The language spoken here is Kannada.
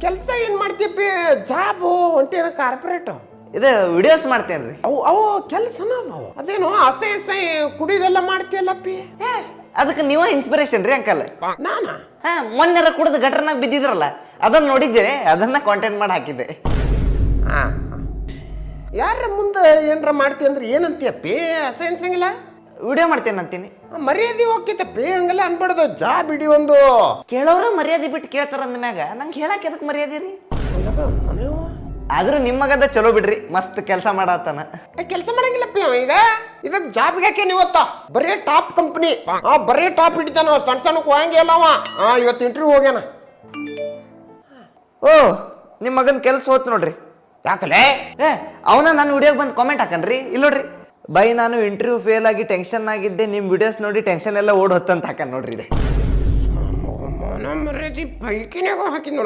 ಕೆಲಸ ಏನ್ ಮಾಡ್ತೀಯಪ್ಪಿ? ಜಾಬು ಹೊಂಟೇನ ಕಾರ್ಪೊರೇಟ್? ಇದು ವಿಡಿಯೋಸ್ ಮಾಡ್ತೇನ್ರಿ. ಅವು ಕೆಲಸನ ಅದಾವ. ಅದೇನು ಅಸಹ್ಯ ಕುಡಿದೆಲ್ಲ ಮಾಡ್ತೀಯಲ್ಲಪ್ಪಿ? ಅದಕ್ಕೆ ನೀವ ಇನ್ಸ್ಪಿರೇಷನ್ ರೀ ಅಂಕಲ್. ನಾನ ಮೊನ್ನೆರ ಕುಡಿದು ಗಟ್ರನಾಗ ಬಿದ್ದಿದ್ರಲ್ಲ, ಅದನ್ನ ನೋಡಿದ್ದೆ, ಅದನ್ನ ಕಾಂಟೆಂಟ್ ಮಾಡಿ ಹಾಕಿದ್ದೆ. ಯಾರ ಮುಂದೆ ಏನ್ರ ಮಾಡ್ತಿ ಅಂದ್ರೆ ಏನಂತೀಯಪ್ಪಿ? ಅಸಹ್ಯ ಅನ್ಸಂಗಿಲ್ಲ? ವಿಡಿಯೋ ಮಾಡ್ತೇನೆ ಅಂತೀನಿ. ಮರ್ಯಾದೆ ಹೋಗ್ತೈತಪ್ಪಿ, ಹಂಗೆಲ್ಲ ಅನ್ಬಾರ್ದು. ಜಾಬ್ ಹಿಡಿ ಒಂದು. ಕೇಳೋರ ಮರ್ಯಾದೆ ಬಿಟ್ಟು ಕೇಳ್ತಾರ ಅಂದ್ಮ್ಯಾಗ ನಂಗೆ ಹೇಳಕ್ ಎದಕ್ ಮರ್ಯಾದೆ ರೀ? ಆದ್ರೂ ನಿಮ್ಮಗದ ಚಲೋ ಬಿಡ್ರಿ, ಮಸ್ತ್ ಕೆಲಸ ಮಾಡತ್ತಾನ. ಕೆಲಸ ಮಾಡಂಗಿಲ್ಲಪ್ಪಿ ಅವ. ಈಗ ಇದಕ್ ಜಾಬ್ಗೆ ಹಾಕಿ ನೀವತ್ತ ಬರೀ ಟಾಪ್ ಕಂಪ್ನಿ, ಬರೀ ಟಾಪ್ ಹಿಡಿತಾನ. ಸಣ್ಣ ಸಣ್ಣಕ್ಕೆ ಹೋಗಂಗೆ ಇಲ್ಲ ಅವ. ಇವತ್ತು ಇಂಟರ್ವ್ಯೂ ಹೋಗ್ಯಾನ. ಓ, ನಿಮ್ಮ ಮಗನ ಕೆಲಸ ಹೋತ್ ನೋಡ್ರಿ. ಯಾಕಲೇ? ಅವನ ನನ್ನ ವಿಡಿಯೋಗೆ ಬಂದು ಕಾಮೆಂಟ್ ಹಾಕನ್ರಿ. ಇಲ್ಲಿ ನೋಡ್ರಿ, ಬೈ ನಾನು ಇಂಟರ್ವ್ಯೂ ಫೇಲ್ ಆಗಿ ಟೆನ್ಷನ್ ಆಗಿದ್ದೆ, ನಿಮ್ಮ ವಿಡಿಯೋಸ್ ನೋಡಿ ಟೆನ್ಷನ್ ಎಲ್ಲ ಓಡ್ ಹೊತ್ತಂತ ಹಾಕನ್ ನೋಡ್ರಿ. ಇದೆ ಮರ್ಯಾದೆ ಪೈಕಿನಾಗ ಹಾಕಿ ನೋಡ.